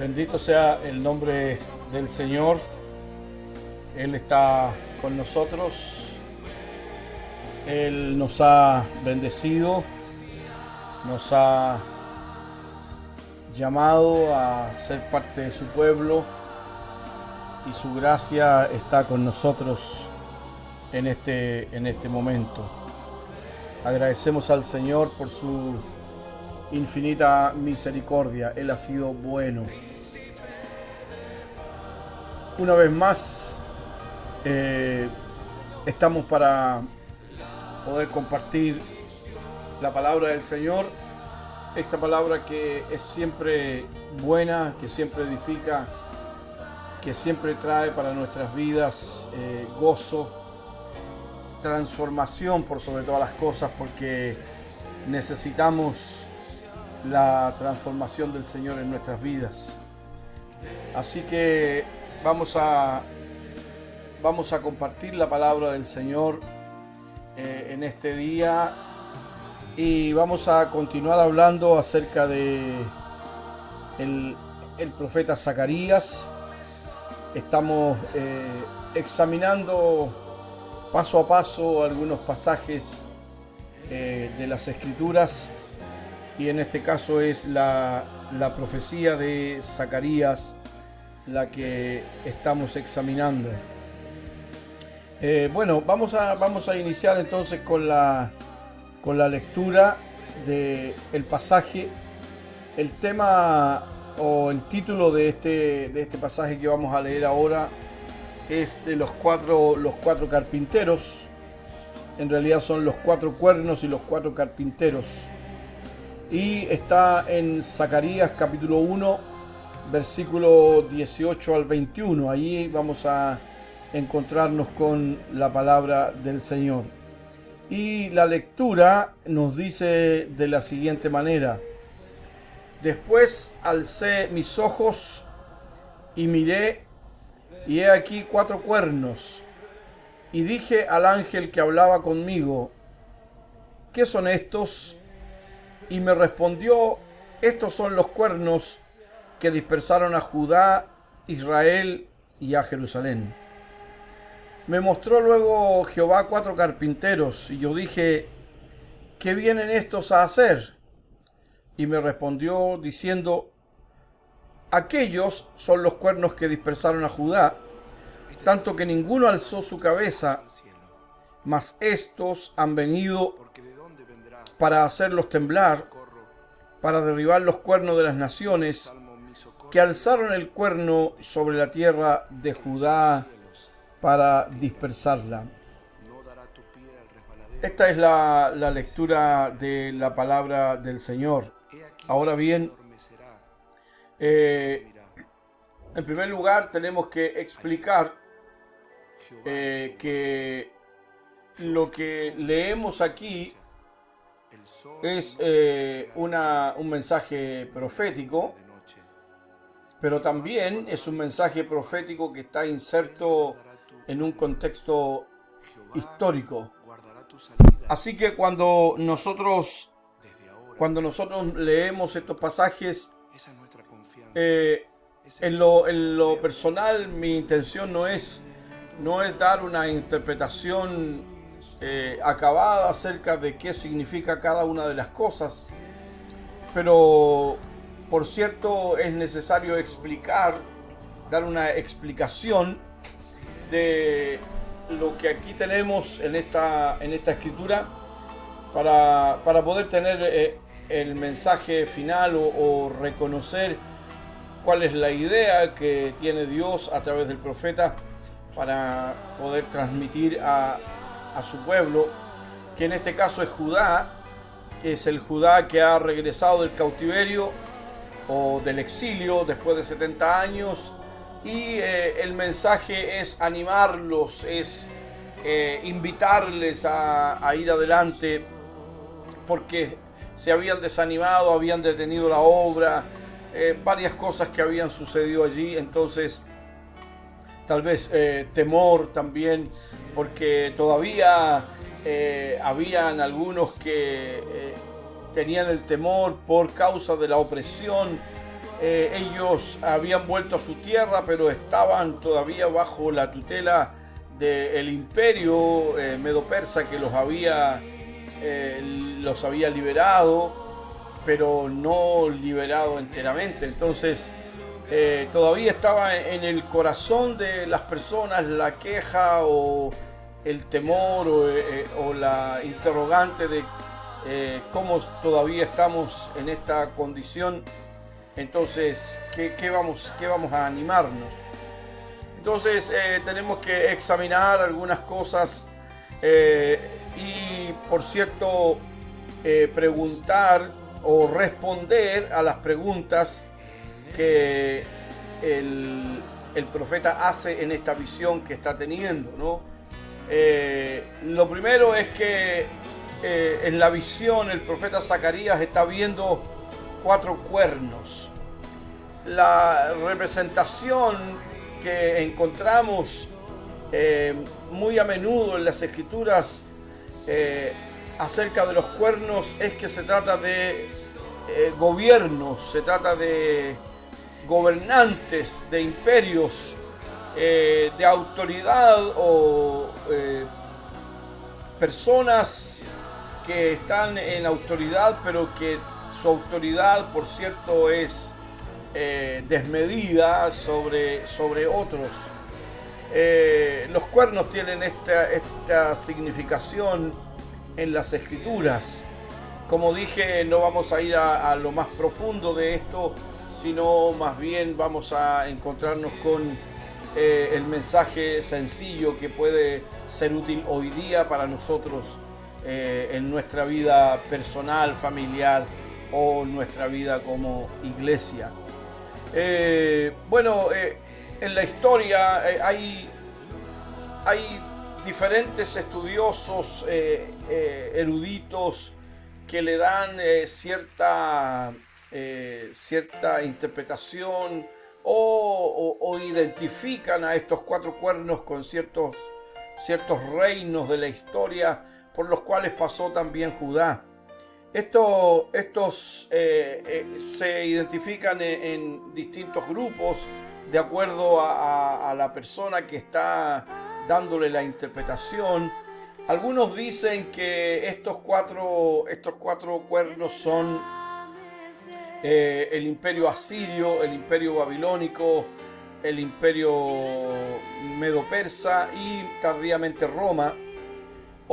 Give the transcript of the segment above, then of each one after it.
Bendito sea el nombre del Señor. Él está con nosotros. Él nos ha bendecido, nos ha llamado a ser parte de su pueblo y su gracia está con nosotros en este momento. Agradecemos al Señor por su infinita misericordia. Él ha sido bueno. Una vez más, estamos para poder compartir la palabra del Señor. Esta palabra que es siempre buena, que siempre edifica, que siempre trae para nuestras vidas gozo, transformación por sobre todas las cosas, porque necesitamos la transformación del Señor en nuestras vidas. Así que vamos a compartir la palabra del Señor en este día y vamos a continuar hablando acerca de el profeta Zacarías. Estamos examinando paso a paso algunos pasajes de las Escrituras y en este caso es la profecía de Zacarías la que estamos examinando. Bueno, vamos a iniciar entonces con la lectura del pasaje. El tema o el título de este pasaje que vamos a leer ahora es de los cuatro carpinteros. En realidad son los 4 cuernos y los 4 carpinteros. Y está en Zacarías capítulo 1, versículo 18 al 21. Allí vamos a encontrarnos con la palabra del Señor. Y la lectura nos dice de la siguiente manera: Después alcé mis ojos y miré, y he aquí 4 cuernos. Y dije al ángel que hablaba conmigo: ¿qué son estos? Y me respondió: estos son los cuernos que dispersaron a Judá, Israel y a Jerusalén. Me mostró luego Jehová 4 carpinteros, y yo dije: ¿qué vienen estos a hacer? Y me respondió diciendo: aquellos son los cuernos que dispersaron a Judá, tanto que ninguno alzó su cabeza, mas estos han venido para hacerlos temblar, para derribar los cuernos de las naciones, que alzaron el cuerno sobre la tierra de Judá para dispersarla. Esta es la lectura de la palabra del Señor. Ahora bien, en primer lugar tenemos que explicar que lo que leemos aquí es un mensaje profético, pero también es un mensaje profético que está inserto en un contexto histórico. Así que cuando nosotros leemos estos pasajes, en lo personal, mi intención no es dar una interpretación acabada acerca de qué significa cada una de las cosas, pero por cierto es necesario dar una explicación de lo que aquí tenemos en esta escritura para poder tener el mensaje final o reconocer cuál es la idea que tiene Dios a través del profeta para poder transmitir a su pueblo, que en este caso es Judá. Es el Judá que ha regresado del cautiverio o del exilio después de 70 años y el mensaje es animarlos, es invitarles a ir adelante, porque se habían desanimado, habían detenido la obra, varias cosas que habían sucedido allí. Entonces tal vez temor también, porque todavía habían algunos que tenían el temor por causa de la opresión Ellos habían vuelto a su tierra, pero estaban todavía bajo la tutela del imperio medo-persa, que los había liberado, pero no liberado enteramente. Entonces todavía estaba en el corazón de las personas la queja o el temor o la interrogante de cómo todavía estamos en esta condición. Entonces, ¿qué vamos a animarnos? Entonces tenemos que examinar algunas cosas y, por cierto, preguntar o responder a las preguntas que el profeta hace en esta visión que está teniendo, ¿no? Lo primero es que en la visión el profeta Zacarías está viendo 4 cuernos. La representación que encontramos muy a menudo en las escrituras acerca de los cuernos es que se trata de gobiernos, se trata de gobernantes, de imperios, de autoridad o personas que están en autoridad, pero que su autoridad, por cierto, es desmedida sobre otros. Los cuernos tienen esta significación en las escrituras. Como dije, no vamos a ir a lo más profundo de esto, sino más bien vamos a encontrarnos con el mensaje sencillo que puede ser útil hoy día para nosotros en nuestra vida personal, familiar o nuestra vida como iglesia. En la historia hay diferentes estudiosos, eruditos, que le dan cierta interpretación o identifican a estos 4 cuernos con ciertos reinos de la historia por los cuales pasó también Judá. Estos se identifican en distintos grupos de acuerdo a la persona que está dándole la interpretación. Algunos dicen que estos cuatro cuernos son el imperio asirio, el imperio babilónico, el imperio medo-persa y tardíamente Roma.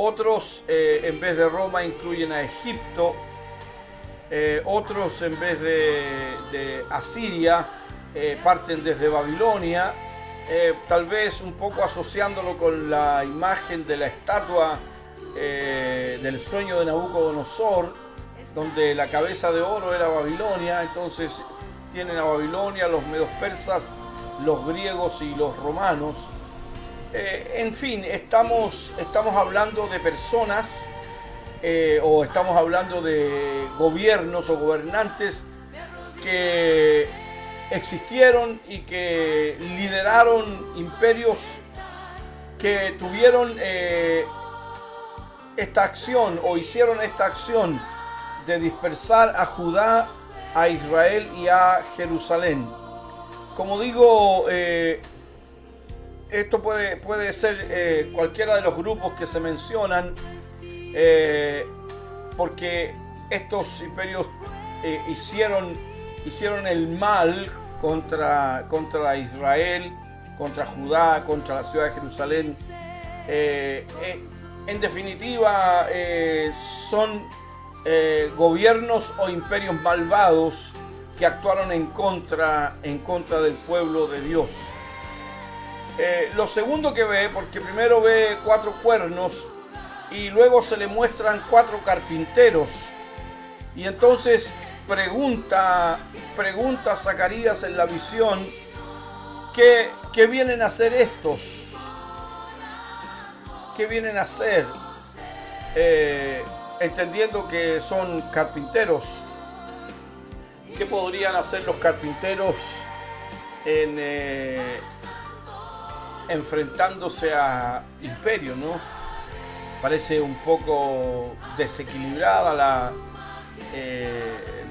Otros en vez de Roma incluyen a Egipto. Otros en vez de Asiria parten desde Babilonia. Tal vez un poco asociándolo con la imagen de la estatua del sueño de Nabucodonosor, donde la cabeza de oro era Babilonia. Entonces tienen a Babilonia, los medos persas, los griegos y los romanos. En fin, estamos hablando de personas o estamos hablando de gobiernos o gobernantes que existieron y que lideraron imperios que tuvieron esta acción o hicieron esta acción de dispersar a Judá, a Israel y a Jerusalén. Como digo, esto puede ser cualquiera de los grupos que se mencionan, porque estos imperios hicieron el mal contra Israel, contra Judá, contra la ciudad de Jerusalén. En definitiva, son gobiernos o imperios malvados que actuaron en contra del pueblo de Dios. Lo segundo que ve, porque primero ve 4 cuernos y luego se le muestran 4 carpinteros, y entonces pregunta a Zacarías en la visión ¿qué vienen a hacer estos? ¿Qué vienen a hacer? Entendiendo que son carpinteros. ¿Qué podrían hacer los carpinteros enfrentándose a imperios, ¿no? Parece un poco desequilibrada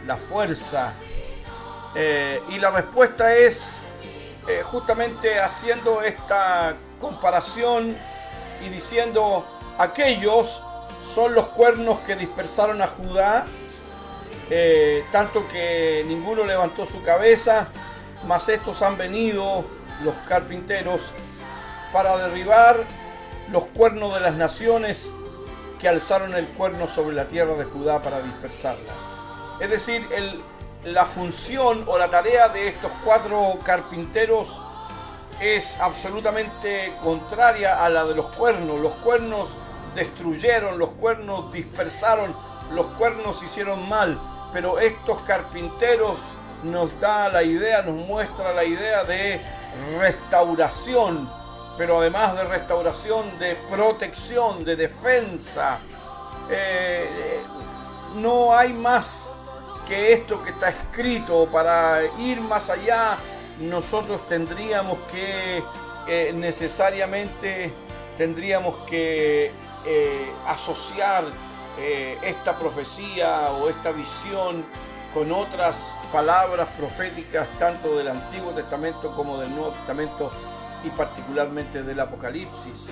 la fuerza Y la respuesta es justamente haciendo esta comparación y diciendo: aquellos son los cuernos que dispersaron a Judá, tanto que ninguno levantó su cabeza, mas estos han venido, los carpinteros, para derribar los cuernos de las naciones que alzaron el cuerno sobre la tierra de Judá para dispersarla. Es decir, la función o la tarea de estos 4 carpinteros es absolutamente contraria a la de los cuernos. Los cuernos destruyeron, los cuernos dispersaron, los cuernos hicieron mal, pero estos carpinteros nos da la idea, nos muestra la idea de restauración, pero además de restauración, de protección, de defensa. No hay más que esto que está escrito. Para ir más allá, nosotros tendríamos que necesariamente asociar esta profecía o esta visión con otras palabras proféticas, tanto del Antiguo Testamento como del Nuevo Testamento, y particularmente del Apocalipsis.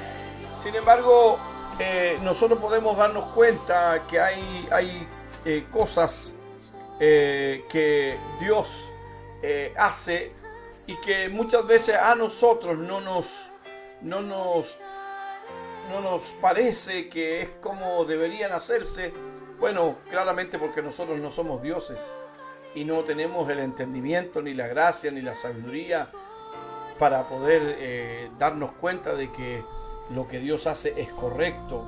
Sin embargo, nosotros podemos darnos cuenta que hay cosas que Dios hace y que muchas veces a nosotros no nos parece que es como deberían hacerse. Bueno, claramente porque nosotros no somos dioses y no tenemos el entendimiento, ni la gracia, ni la sabiduría para poder darnos cuenta de que lo que Dios hace es correcto.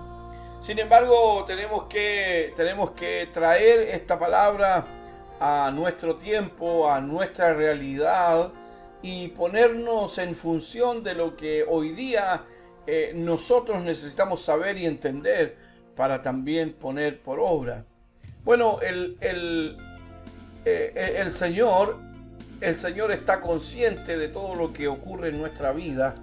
Sin embargo, tenemos que traer esta palabra a nuestro tiempo, a nuestra realidad, y ponernos en función de lo que hoy día nosotros necesitamos saber y entender para también poner por obra. Bueno, el Señor está consciente de todo lo que ocurre en nuestra vida.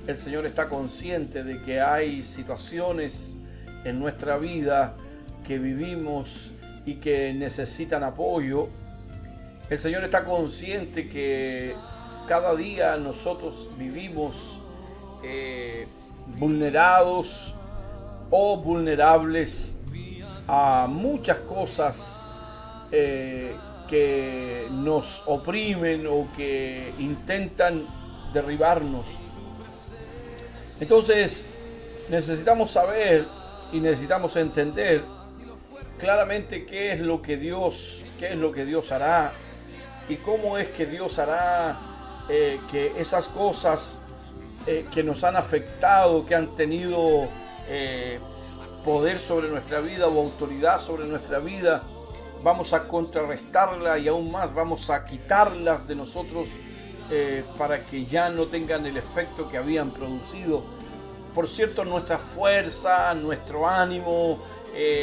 El Señor está consciente de que hay situaciones en nuestra vida que vivimos y que necesitan apoyo. El Señor está consciente que cada día nosotros vivimos vulnerados o vulnerables a muchas cosas que nos oprimen o que intentan derribarnos. Entonces necesitamos saber y necesitamos entender claramente qué es lo que Dios hará y cómo es que Dios hará que esas cosas que nos han afectado, que han tenido poder sobre nuestra vida o autoridad sobre nuestra vida, vamos a contrarrestarla y aún más vamos a quitarlas de nosotros para que ya no tengan el efecto que habían producido. Por cierto, nuestra fuerza, nuestro ánimo,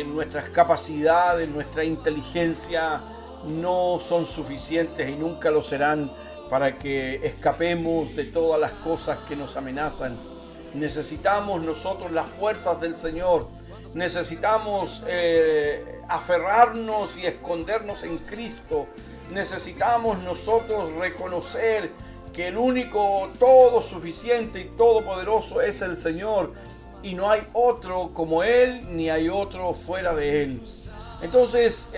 nuestras capacidades, nuestra inteligencia no son suficientes y nunca lo serán para que escapemos de todas las cosas que nos amenazan. Necesitamos nosotros las fuerzas del Señor. Necesitamos aferrarnos y escondernos en Cristo. Necesitamos nosotros reconocer que el único todo suficiente y todopoderoso es el Señor, y no hay otro como Él, ni hay otro fuera de Él. Entonces,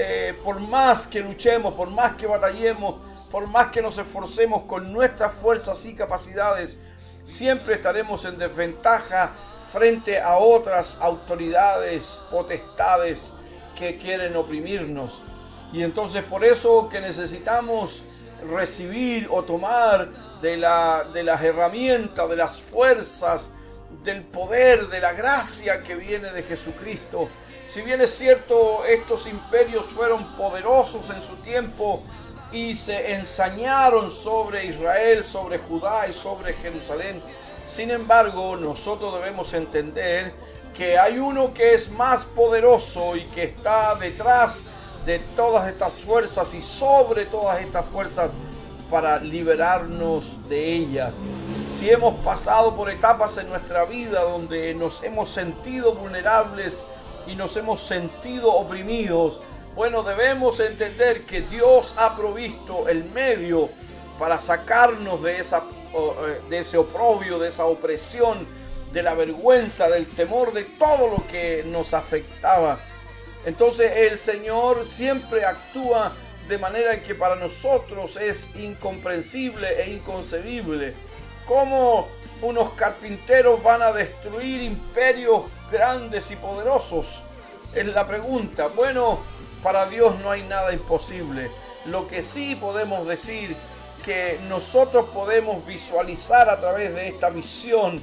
por más que luchemos, por más que batallemos, por más que nos esforcemos con nuestras fuerzas y capacidades, siempre estaremos en desventaja frente a otras autoridades, potestades que quieren oprimirnos. Y entonces por eso que necesitamos recibir o tomar de las herramientas, de las fuerzas, del poder, de la gracia que viene de Jesucristo. Si bien es cierto, estos imperios fueron poderosos en su tiempo y se ensañaron sobre Israel, sobre Judá y sobre Jerusalén, sin embargo, nosotros debemos entender que hay uno que es más poderoso y que está detrás de todas estas fuerzas y sobre todas estas fuerzas para liberarnos de ellas. Si hemos pasado por etapas en nuestra vida donde nos hemos sentido vulnerables y nos hemos sentido oprimidos, Bueno, debemos entender que Dios ha provisto el medio para sacarnos de ese oprobio, de esa opresión, de la vergüenza, del temor, de todo lo que nos afectaba. Entonces el Señor siempre actúa de manera que para nosotros es incomprensible e inconcebible. ¿Cómo unos carpinteros van a destruir imperios grandes y poderosos? Es la pregunta. Bueno, para Dios no hay nada imposible. Lo que sí podemos decir que nosotros podemos visualizar a través de esta visión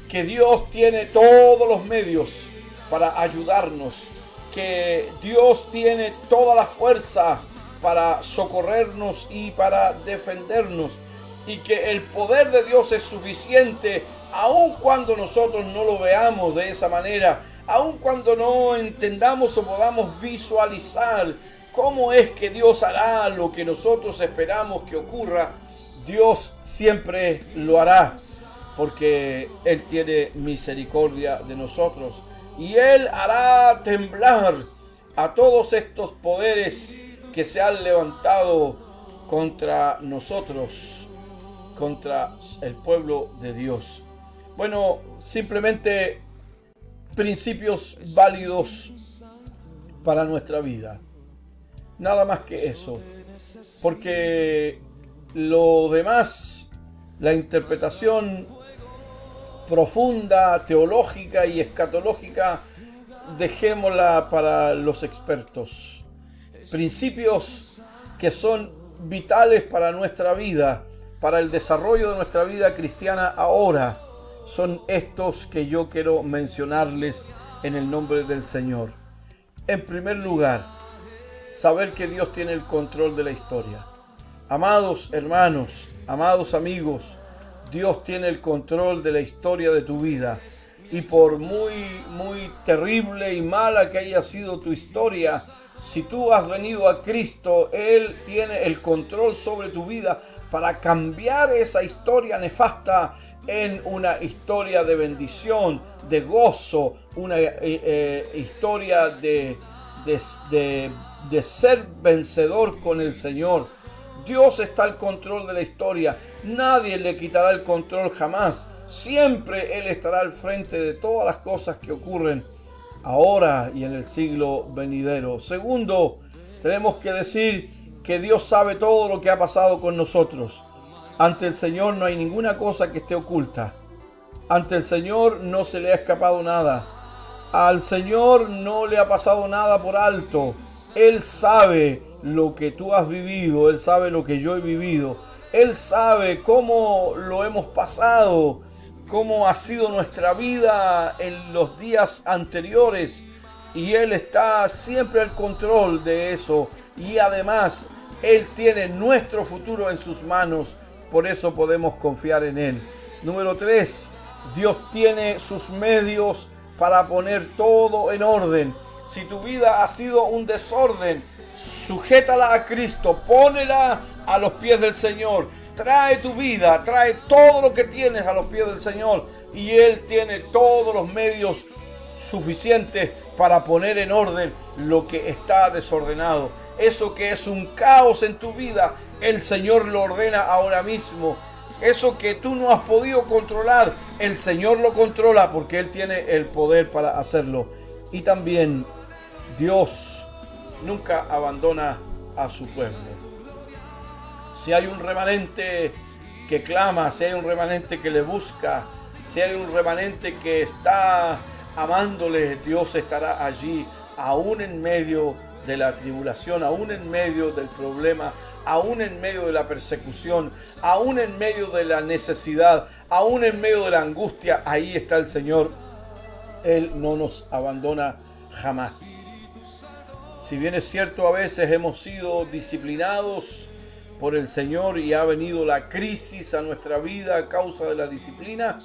que Dios tiene todos los medios para ayudarnos, que Dios tiene toda la fuerza para socorrernos y para defendernos, y que el poder de Dios es suficiente aun cuando nosotros no lo veamos de esa manera, aun cuando no entendamos o podamos visualizar cómo es que Dios hará lo que nosotros esperamos que ocurra. Dios siempre lo hará, porque Él tiene misericordia de nosotros y Él hará temblar a todos estos poderes que se han levantado contra nosotros, contra el pueblo de Dios. Bueno, simplemente principios válidos para nuestra vida. Nada más que eso. Porque lo demás, la interpretación profunda, teológica y escatológica, dejémosla para los expertos. Principios que son vitales para nuestra vida, para el desarrollo de nuestra vida cristiana ahora, son estos que yo quiero mencionarles en el nombre del Señor. En primer lugar, saber que Dios tiene el control de la historia. Amados hermanos, amados amigos, Dios tiene el control de la historia de tu vida. Y por muy terrible y mala que haya sido tu historia, si tú has venido a Cristo, Él tiene el control sobre tu vida para cambiar esa historia nefasta en una historia de bendición, de gozo, una historia de ser vencedor con el Señor. Dios está al control de la historia. Nadie le quitará el control jamás. Siempre Él estará al frente de todas las cosas que ocurren ahora y en el siglo venidero. Segundo, tenemos que decir que Dios sabe todo lo que ha pasado con nosotros. Ante el Señor no hay ninguna cosa que esté oculta. Ante el Señor no se le ha escapado nada. Al Señor no le ha pasado nada por alto. Él sabe lo que tú has vivido. Él sabe lo que yo he vivido. Él sabe cómo lo hemos pasado, cómo ha sido nuestra vida en los días anteriores. Y Él está siempre al control de eso. Y además, Él tiene nuestro futuro en sus manos. Por eso podemos confiar en Él. Número 3. Dios tiene sus medios para poner todo en orden. Si tu vida ha sido un desorden, sujétala a Cristo, pónela a los pies del Señor. Trae tu vida, trae todo lo que tienes a los pies del Señor. Y Él tiene todos los medios suficientes para poner en orden lo que está desordenado. Eso que es un caos en tu vida, el Señor lo ordena ahora mismo. Eso que tú no has podido controlar, el Señor lo controla porque Él tiene el poder para hacerlo. Y también Dios nunca abandona a su pueblo. Si hay un remanente que clama, si hay un remanente que le busca, si hay un remanente que está amándole, Dios estará allí, aún en medio de la tribulación, aún en medio del problema, aún en medio de la persecución, aún en medio de la necesidad, aún en medio de la angustia. Ahí está el Señor. Él no nos abandona jamás. Si bien es cierto, a veces hemos sido disciplinados por el Señor y ha venido la crisis a nuestra vida a causa de la disciplina,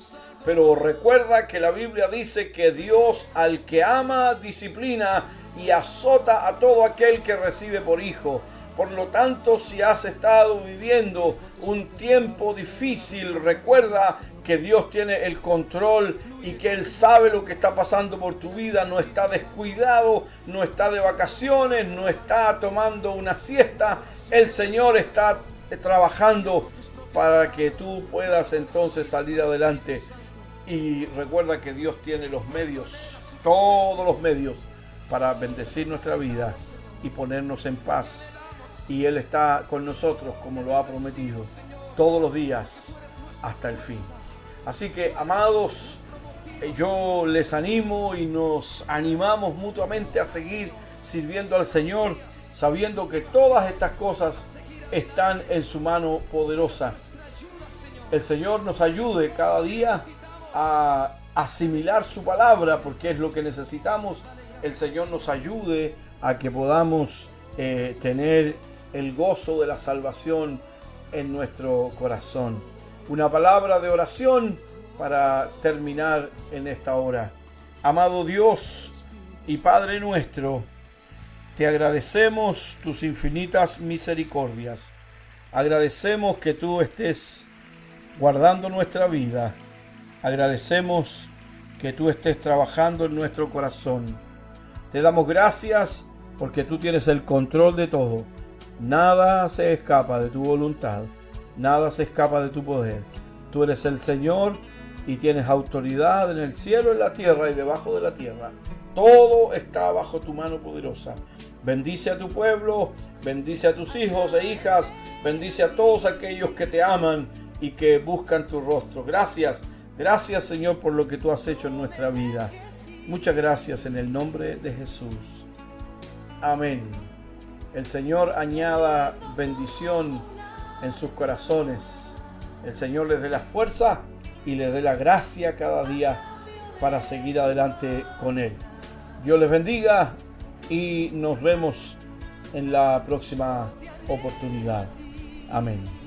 pero recuerda que la Biblia dice que Dios al que ama disciplina y azota a todo aquel que recibe por hijo. Por lo tanto, si has estado viviendo un tiempo difícil, recuerda que Dios tiene el control y que Él sabe lo que está pasando por tu vida. No está descuidado, no está de vacaciones, no está tomando una siesta. El Señor está trabajando para que tú puedas entonces salir adelante. Y recuerda que Dios tiene los medios, todos los medios, para bendecir nuestra vida y ponernos en paz. Y Él está con nosotros como lo ha prometido todos los días hasta el fin. Así que, amados, yo les animo y nos animamos mutuamente a seguir sirviendo al Señor, sabiendo que todas estas cosas están en su mano poderosa. El Señor nos ayude cada día a asimilar su palabra, porque es lo que necesitamos. El Señor nos ayude a que podamos tener el gozo de la salvación en nuestro corazón. Una palabra de oración para terminar en esta hora. Amado Dios y Padre nuestro, te agradecemos tus infinitas misericordias. Agradecemos que tú estés guardando nuestra vida. Agradecemos que tú estés trabajando en nuestro corazón. Te damos gracias porque tú tienes el control de todo. Nada se escapa de tu voluntad. Nada se escapa de tu poder. Tú eres el Señor y tienes autoridad en el cielo, en la tierra y debajo de la tierra. Todo está bajo tu mano poderosa. Bendice a tu pueblo, bendice a tus hijos e hijas, bendice a todos aquellos que te aman y que buscan tu rostro. Gracias, gracias Señor por lo que tú has hecho en nuestra vida. Muchas gracias en el nombre de Jesús. Amén. El Señor añada bendición en sus corazones. El Señor les dé la fuerza y les dé la gracia cada día para seguir adelante con Él. Dios les bendiga y nos vemos en la próxima oportunidad. Amén.